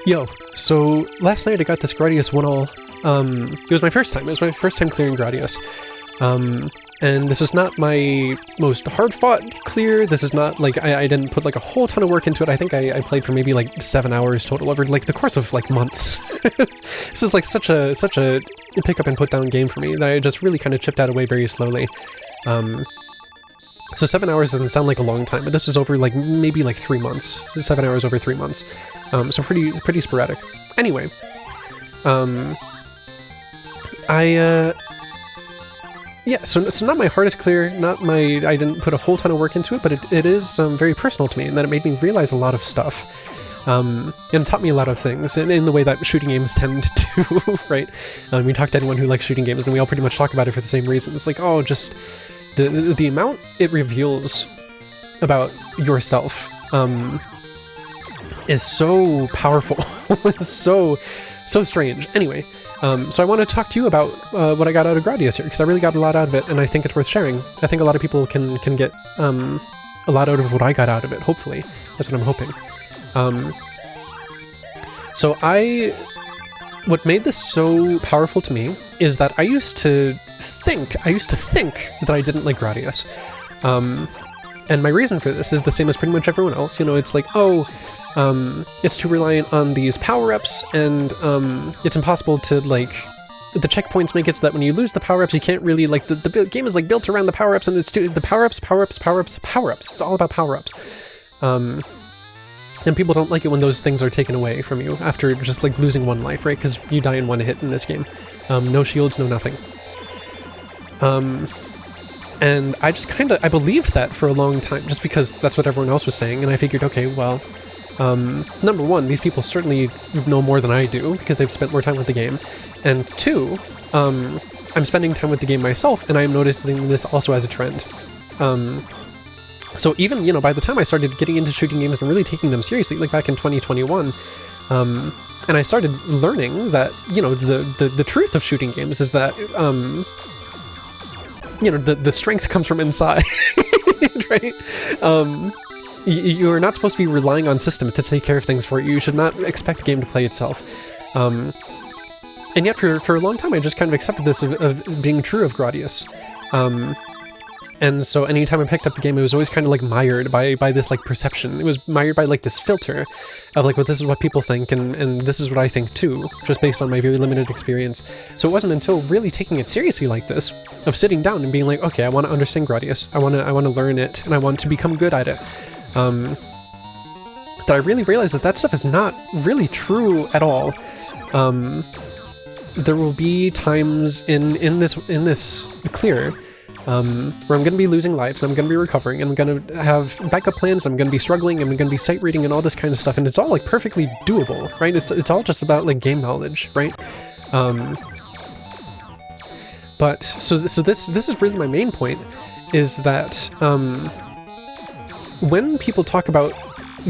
Yo, so last night I got this Gradius 1-all. It was my first time. It was my first time clearing Gradius. And this was not my most hard-fought clear. This is not, like, I didn't put, like, a whole ton of work into it. I think I played for maybe, like, 7 hours total over, like, the course of, like, months. This is, like, such a pick-up and put-down game for me that I just really kind of chipped out away very slowly. So 7 hours doesn't sound like a long time, but this is over, like, maybe, like, 3 months. 7 hours over 3 months. So pretty sporadic. Anyway, yeah, so not my hardest clear, I didn't put a whole ton of work into it, but it is very personal to me, in that it made me realize a lot of stuff. And taught me a lot of things, in the way that shooting games tend to, right? We talk to anyone who likes shooting games, and we all pretty much talk about it for the same reason. It's like, oh, just the amount it reveals about yourself is so powerful. It's so strange. Anyway, so I want to talk to you about what I got out of Gradius here, because I really got a lot out of it, and I think it's worth sharing. I think a lot of people can get a lot out of what I got out of it, hopefully. That's what I'm hoping. So what made this so powerful to me is that I used to think that I didn't like Gradius. And my reason for this is the same as pretty much everyone else. You know, it's like, oh, it's too reliant on these power-ups, and it's impossible to, like, the checkpoints make it so that when you lose the power-ups, you can't really, like, the game is, like, built around the power-ups, and it's the power-ups. It's all about power-ups. And people don't like it when those things are taken away from you after just, like, losing one life, right? Because you die in one hit in this game. No shields, no nothing. And I just I believed that for a long time, just because that's what everyone else was saying, and I figured, okay, well, number one, these people certainly know more than I do, because they've spent more time with the game, and two, I'm spending time with the game myself, and I'm noticing this also as a trend. So even, you know, by the time I started getting into shooting games and really taking them seriously, like back in 2021, and I started learning that, you know, the truth of shooting games is that, you know, the strength comes from inside, right? You're not supposed to be relying on system to take care of things for you. You should not expect the game to play itself. And yet for a long time I just kind of accepted this of being true of Gradius. And so anytime I picked up the game, it was always kind of like mired by this like perception. It was mired by like this filter of like, well, this is what people think, and this is what I think too, just based on my very limited experience. So it wasn't until really taking it seriously like this, of sitting down and being like, okay, I want to understand Gradius, I want to learn it, and I want to become good at it, that I really realized that stuff is not really true at all. There will be times in this clear where I'm going to be losing lives, and I'm going to be recovering, and I'm going to have backup plans, I'm going to be struggling, and I'm going to be sight reading and all this kind of stuff, and it's all like perfectly doable, right? It's all just about like game knowledge, right? But so this is really my main point, is that when people talk about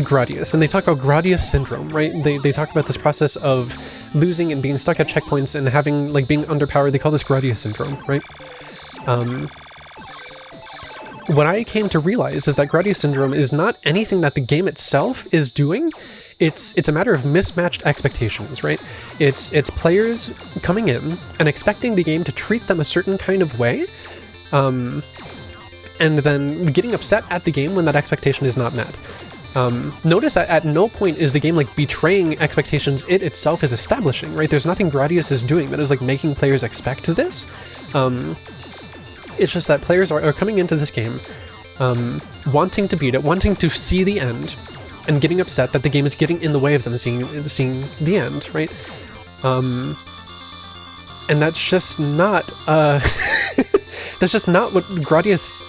Gradius, and they talk about Gradius Syndrome, right? They talk about this process of losing and being stuck at checkpoints and having, like, being underpowered. They call this Gradius Syndrome, right? What I came to realize is that Gradius Syndrome is not anything that the game itself is doing. It's a matter of mismatched expectations, right? It's players coming in and expecting the game to treat them a certain kind of way, and then getting upset at the game when that expectation is not met. Notice at no point is the game like betraying expectations it itself is establishing, right? There's nothing Gradius is doing that is like making players expect this. It's just that players are coming into this game wanting to beat it, wanting to see the end, and getting upset that the game is getting in the way of them seeing the end, right? And that's just not that's just not what Gradius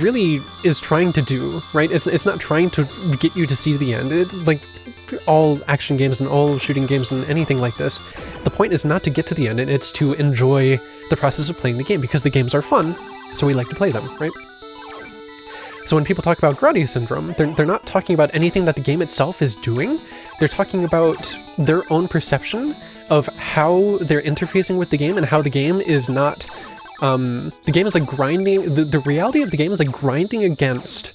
really is trying to do, right? It's not trying to get you to see the end. Like all action games and all shooting games and anything like this, the point is not to get to the end, it's to enjoy the process of playing the game, because the games are fun, so we like to play them, right? So when people talk about Gradius Syndrome, they're not talking about anything that the game itself is doing. They're talking about their own perception of how they're interfacing with the game, and how the game is not the game is like grinding, the reality of the game is like grinding against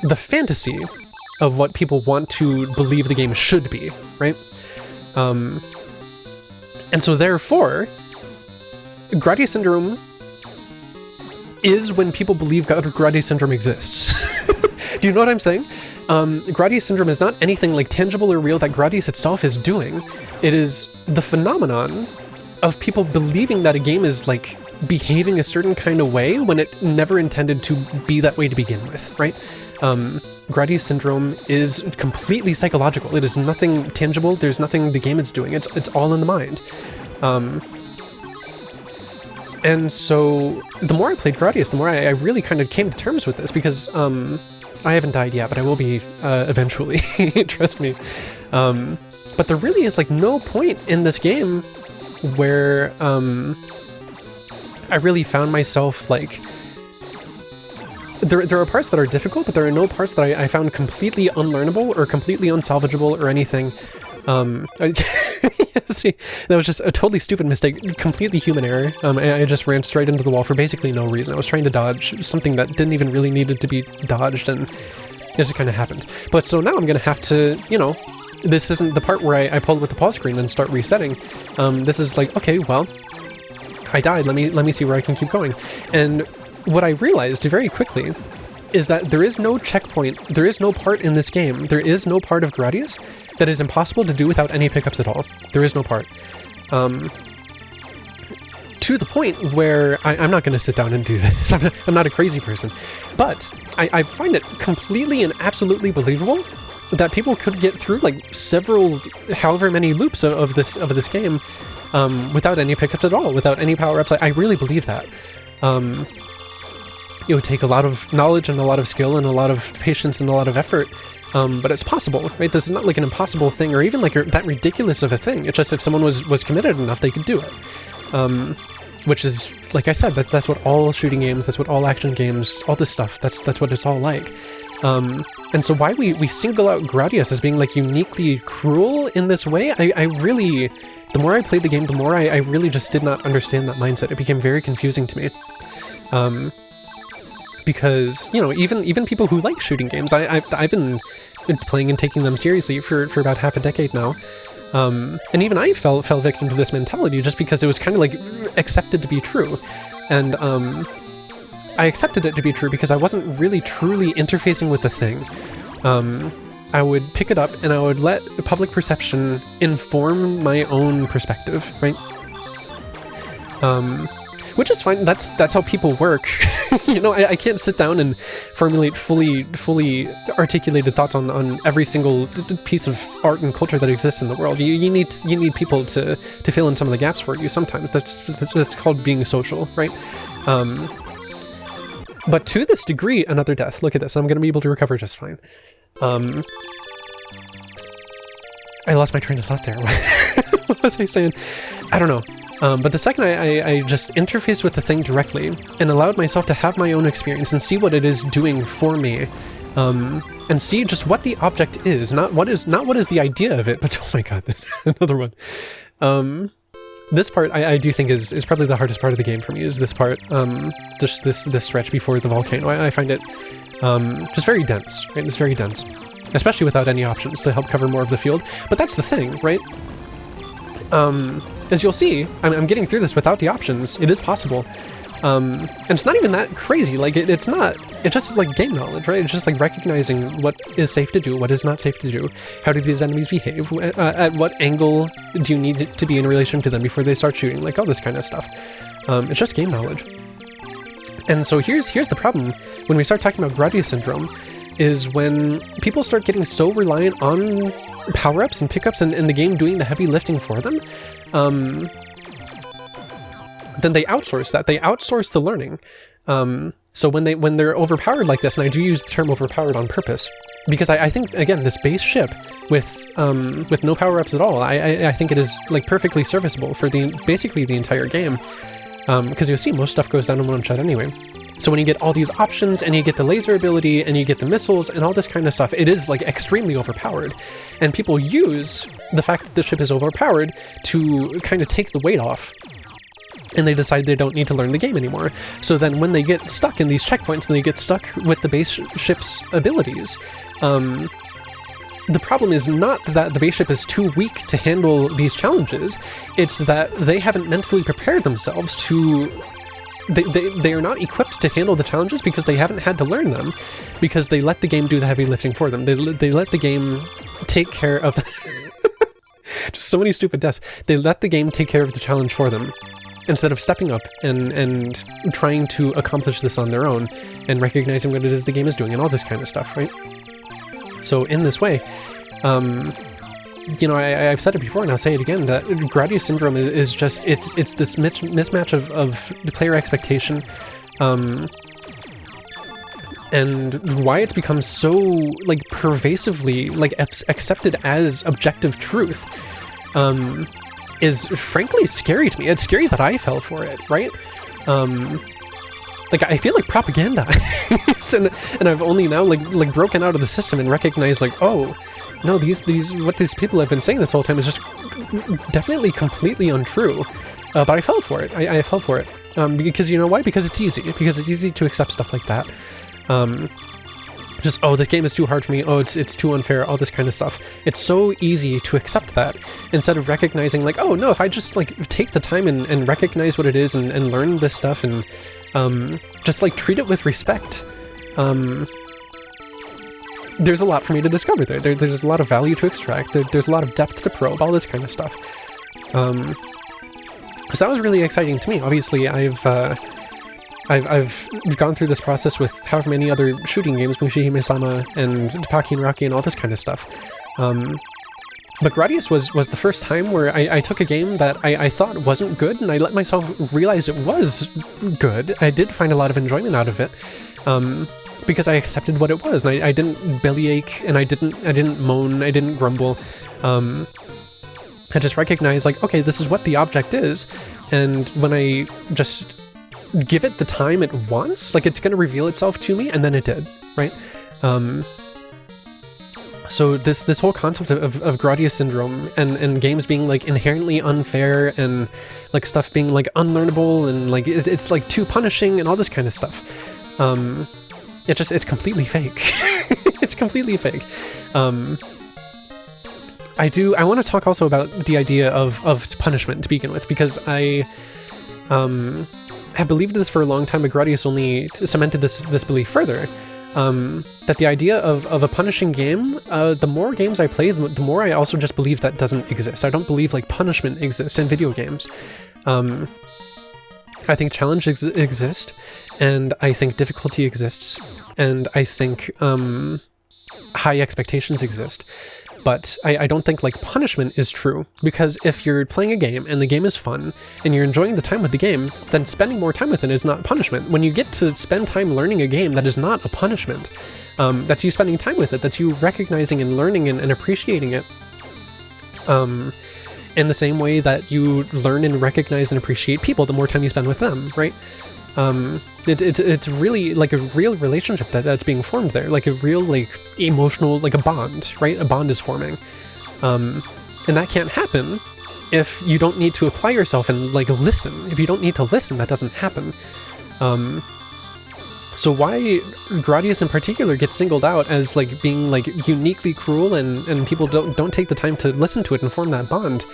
the fantasy of what people want to believe the game should be, right? And so therefore, Gradius Syndrome is when people believe Gradius Syndrome exists. Do you know what I'm saying? Gradius Syndrome is not anything like tangible or real that Gradius itself is doing. It is the phenomenon of people believing that a game is like behaving a certain kind of way when it never intended to be that way to begin with, right? Gradius Syndrome is completely psychological. It is nothing tangible. There's nothing the game is doing. It's all in the mind. And so the more I played Gradius, the more I really kind of came to terms with this, because I haven't died yet, but I will be eventually, trust me. But there really is like no point in this game where I really found myself like... There are parts that are difficult, but there are no parts that I found completely unlearnable or completely unsalvageable or anything. See, that was just a totally stupid mistake, completely human error. I just ran straight into the wall for basically no reason. I was trying to dodge something that didn't even really needed to be dodged, and it just kind of happened. But so now I'm going to have to, you know, this isn't the part where I pull with the pause screen and start resetting. This is like, okay, well, I died. Let me see where I can keep going. And what I realized very quickly is that there is no checkpoint, there is no part in this game, there is no part of Gradius that is impossible to do without any pickups at all. There is no part. To the point where I'm not going to sit down and do this. I'm not a crazy person. But I find it completely and absolutely believable that people could get through like several, however many loops of this game without any pickups at all, without any power-ups. I really believe that. It would take a lot of knowledge and a lot of skill and a lot of patience and a lot of effort, but it's possible, right? This is not like an impossible thing or even like that ridiculous of a thing. It's just if someone was committed enough, they could do it. Which is, like I said, that's what all shooting games, that's what all action games, all this stuff, that's what it's all like. And so why we single out Gradius as being like uniquely cruel in this way, I really, the more I played the game, the more I really just did not understand that mindset. It became very confusing to me. Because, you know, even people who like shooting games, I've been playing and taking them seriously for about half a decade now. And even I fell victim to this mentality just because it was kind of like accepted to be true. And I accepted it to be true because I wasn't really truly interfacing with the thing. I would pick it up and I would let public perception inform my own perspective, right? Which is fine. That's how people work. You know, I can't sit down and formulate fully articulated thoughts on every single piece of art and culture that exists in the world. You need people to fill in some of the gaps for you. Sometimes that's called being social, right? But to this degree, another death. Look at this. I'm going to be able to recover just fine. I lost my train of thought there. What was I saying? I don't know. But the second I just interfaced with the thing directly and allowed myself to have my own experience and see what it is doing for me, and see just what the object is, not what is the idea of it, but oh my god, another one. This part I do think is probably the hardest part of the game for me, is this part, just this stretch before the volcano. I find it just very dense, right? It's very dense, especially without any options to help cover more of the field. But that's the thing, right? As you'll see, I'm getting through this without the options. It is possible. And it's not even that crazy. Like, it's just like game knowledge, right? It's just like recognizing what is safe to do, what is not safe to do. How do these enemies behave? At what angle do you need to be in relation to them before they start shooting? Like, all this kind of stuff. It's just game knowledge. And so here's the problem when we start talking about Gradius Syndrome, is when people start getting so reliant on power-ups and pickups and the game doing the heavy lifting for them, then they outsource that. They outsource the learning. So when they're overpowered like this, and I do use the term overpowered on purpose, because I think, again, this base ship with no power-ups at all, I think it is like perfectly serviceable for basically the entire game. Because you'll see most stuff goes down in one shot anyway. So when you get all these options and you get the laser ability and you get the missiles and all this kind of stuff, it is like extremely overpowered. And people use the fact that the ship is overpowered to kind of take the weight off. And they decide they don't need to learn the game anymore. So then when they get stuck in these checkpoints and they get stuck with the base ship's abilities, the problem is not that the base ship is too weak to handle these challenges, it's that they haven't mentally prepared themselves to... They are not equipped to handle the challenges because they haven't had to learn them, because they let the game do the heavy lifting for them. They let the game take care of... Just so many stupid deaths. They let the game take care of the challenge for them, instead of stepping up and trying to accomplish this on their own, and recognizing what it is the game is doing, and all this kind of stuff, right? So in this way, you know, I've said it before and I'll say it again, that Gradius Syndrome is just, it's this mismatch of the player expectation, and why it's become so, like, pervasively, like, accepted as objective truth, is frankly scary to me. It's scary that I fell for it, right? Like, I feel like propaganda, and I've only now like broken out of the system and recognized, like, oh no, these what these people have been saying this whole time is just definitely completely untrue. But I fell for it. I fell for it because, you know why? Because it's easy. Because it's easy to accept stuff like that. Just, oh, this game is too hard for me. Oh, it's too unfair. All this kind of stuff. It's so easy to accept that instead of recognizing, like, oh no, if I just like take the time and recognize what it is and learn this stuff and just like treat it with respect. There's a lot for me to discover there. There's a lot of value to extract. There's a lot of depth to probe, all this kind of stuff. So that was really exciting to me. Obviously, I've gone through this process with however many other shooting games, Mushihime-sama and Debunking Gradius and all this kind of stuff. But Gradius was the first time where I took a game that I thought wasn't good, and I let myself realize it was good. I did find a lot of enjoyment out of it, because I accepted what it was, and I didn't bellyache, and I didn't moan, I didn't grumble. I just recognized, like, okay, this is what the object is, and when I just give it the time it wants, like, it's going to reveal itself to me, and then it did, right? So this whole concept of Gradius Syndrome and games being, like, inherently unfair and, like, stuff being, like, unlearnable and, like, it's like too punishing and all this kind of stuff, it's completely fake. It's completely fake. I want to talk also about the idea of punishment to begin with, because I have believed this for a long time, but Gradius only cemented this belief further. That the idea of a punishing game, the more games I play, the more I also just believe that doesn't exist. I don't believe, like, punishment exists in video games. I think challenge exist, and I think difficulty exists, and I think high expectations exist. But I don't think, like, punishment is true, because if you're playing a game and the game is fun and you're enjoying the time with the game, then spending more time with it is not punishment. When you get to spend time learning a game, that is not a punishment. That's you spending time with it. That's you recognizing and learning and appreciating it. In the same way that you learn and recognize and appreciate people the more time you spend with them, right? It's really like a real relationship that's being formed there, like a real, like, emotional, like a bond, right? A bond is forming. And that can't happen if you don't need to apply yourself and, like, listen. If you don't need to listen, that doesn't happen. So why Gradius in particular gets singled out as, like, being, like, uniquely cruel and people don't take the time to listen to it and form that bond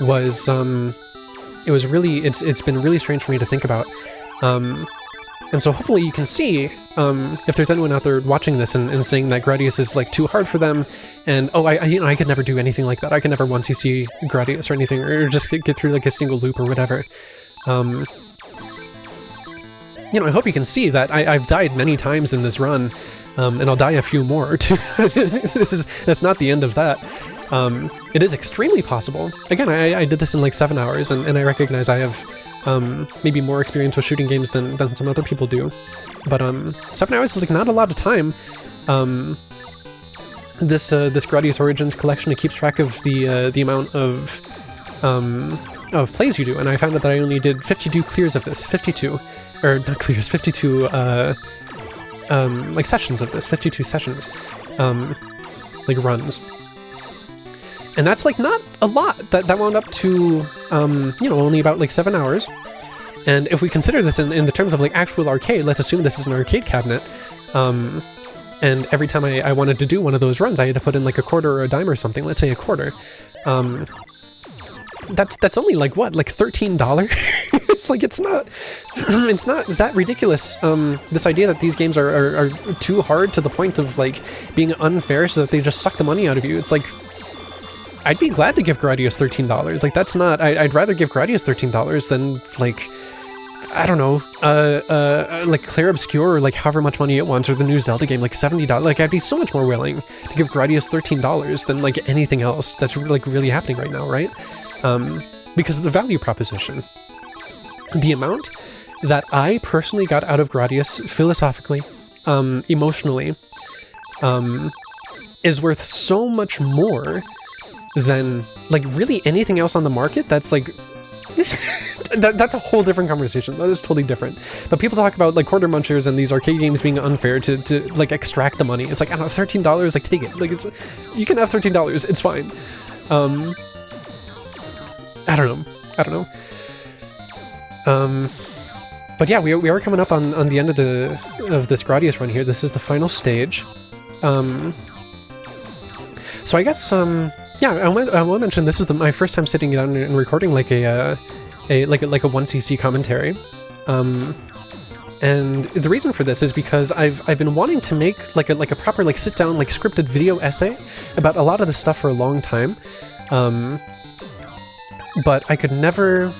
was, it's been really strange for me to think about. And so hopefully you can see, if there's anyone out there watching this and saying that Gradius is, like, too hard for them, and, oh, I could never do anything like that. I could never once you see Gradius or anything, or just get through, like, a single loop or whatever. You know, I hope you can see that I've died many times in this run, and I'll die a few more too. That's not the end of that. It is extremely possible. Again, I did this in, like, 7 hours, and I recognize I have maybe more experience with shooting games than some other people do. But 7 hours is, like, not a lot of time. This Gradius Origins collection, it keeps track of the amount of plays you do, and I found out that I only did 52 clears of this. 52. Or not clears, 52 like sessions of this, 52 sessions, like runs. And that's, like, not a lot. That wound up to, you know, only about, like, 7 hours. And if we consider this in the terms of, like, actual arcade, let's assume this is an arcade cabinet, And every time I wanted to do one of those runs, I had to put in like a quarter or a dime or something, let's say a quarter. That's only like what, like $13? It's like, it's not that ridiculous. This idea that these games are too hard to the point of like being unfair so that they just suck the money out of you. It's like, I'd be glad to give Gradius $13. Like, that's not, I'd rather give Gradius $13 than like, I don't know, like Clair Obscure, or like however much money it wants, or the new Zelda game, like $70. Like, I'd be so much more willing to give Gradius $13 than like anything else that's like really happening right now, right? Because of the value proposition. The amount that I personally got out of Gradius philosophically, emotionally, is worth so much more than like really anything else on the market. That's like that's a whole different conversation. That is totally different. But people talk about like quarter munchers and these arcade games being unfair to like extract the money. It's like, I don't know, $13, like take it. Like, it's, you can have $13, it's fine. I don't know. But yeah, we are coming up on the end of this Gradius run here. This is the final stage. So I guess yeah, I want to mention this is my first time sitting down and recording like a 1cc commentary. And the reason for this is because I've been wanting to make like a proper like sit down like scripted video essay about a lot of this stuff for a long time. But I could never,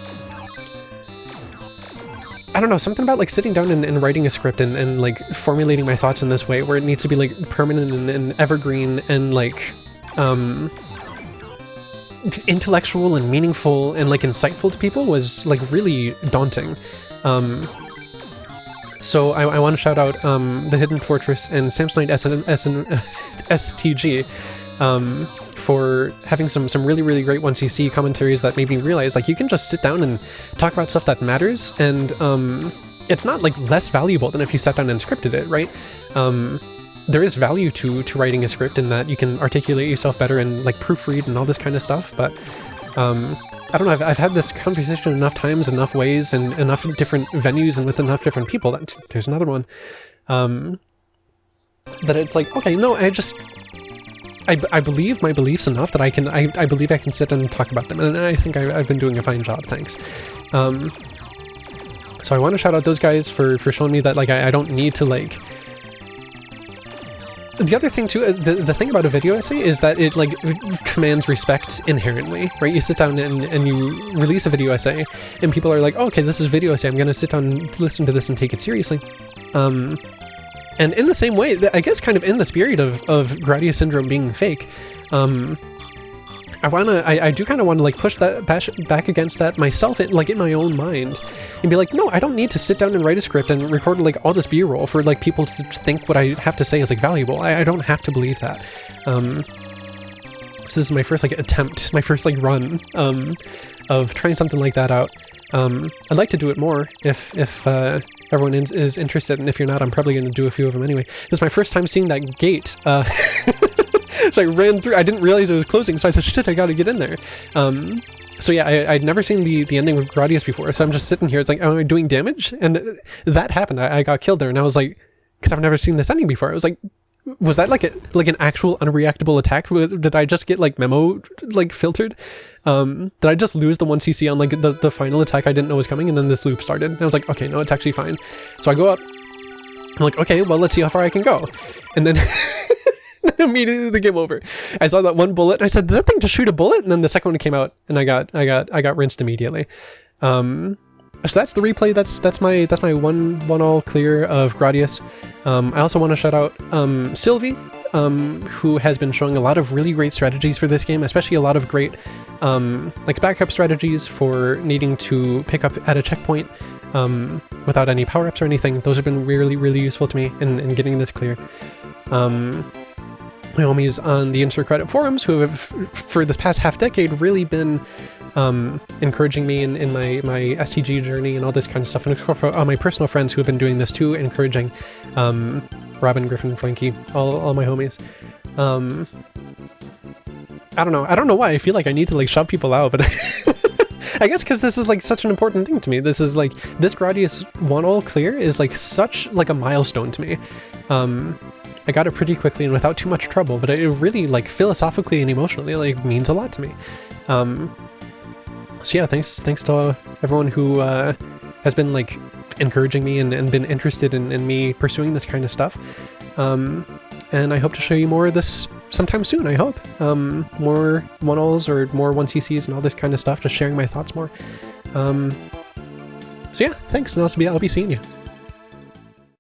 I don't know, something about like sitting down and writing a script and like formulating my thoughts in this way where it needs to be like permanent and evergreen and like intellectual and meaningful and like insightful to people was like really daunting. So I want to shout out The Hidden Fortress and Samsonite STG for having some really great 1cc commentaries that made me realize like you can just sit down and talk about stuff that matters, and it's not like less valuable than if you sat down and scripted it, right? There is value to writing a script in that you can articulate yourself better and like proofread and all this kind of stuff, but I don't know, I've had this conversation enough times, enough ways, and enough different venues and with enough different people that there's another one, that it's like, okay, no, I believe my beliefs enough that I believe I can sit and talk about them, and I think I've been doing a fine job, thanks. So I want to shout out those guys for showing me that like I don't need to like... The other thing too, the thing about a video essay is that it like commands respect inherently, right? You sit down and you release a video essay and people are like, oh, okay, this is a video essay, I'm gonna sit down and listen to this and take it seriously. And in the same way, I guess kind of in the spirit of Gradius Syndrome being fake, I do kind of want to like push that back against that myself, like in my own mind, and be like, no, I don't need to sit down and write a script and record like all this B-roll for like people to think what I have to say is like valuable. I don't have to believe that. So this is my first like attempt, my first like run of trying something like that out. I'd like to do it more if everyone is interested, and if you're not, I'm probably going to do a few of them anyway. This is my first time seeing that gate. So I ran through, I didn't realize it was closing, so I said, shit, I gotta get in there. So yeah, I'd never seen the ending of Gradius before, so I'm just sitting here, it's like, am I doing damage? And that happened, I got killed there, and I was like, because I've never seen this ending before, I was like, was that like an actual unreactable attack? Did I just get like memo like filtered? Did I just lose the 1cc on like the final attack I didn't know was coming, and then this loop started? And I was like, okay, no, it's actually fine. So I go up, I'm like, okay, well, let's see how far I can go. And then immediately the game over. I saw that one bullet and I said, did that thing just shoot a bullet? And then the second one came out and I got rinsed immediately. So that's the replay. That's my one all clear of Gradius. I also want to shout out Sylvie, who has been showing a lot of really great strategies for this game, especially a lot of great like backup strategies for needing to pick up at a checkpoint without any power-ups or anything. Those have been really useful to me in getting this clear. My homies on the Intercredit forums, who have for this past half-decade really been encouraging me in my STG journey and all this kind of stuff, and of course all my personal friends who have been doing this too, encouraging Robin, Griffin, Frankie, all my homies. I don't know why I feel like I need to like shout people out, but I guess because this is like such an important thing to me. This is like, this Gradius 1 all clear is like such like a milestone to me. I got it pretty quickly and without too much trouble, but it really, like, philosophically and emotionally, like, means a lot to me. So yeah, thanks to everyone who has been, like, encouraging me and been interested in me pursuing this kind of stuff. And I hope to show you more of this sometime soon, I hope. More 1-0s or more 1cc's and all this kind of stuff, just sharing my thoughts more. So yeah, thanks, and I'll be seeing you.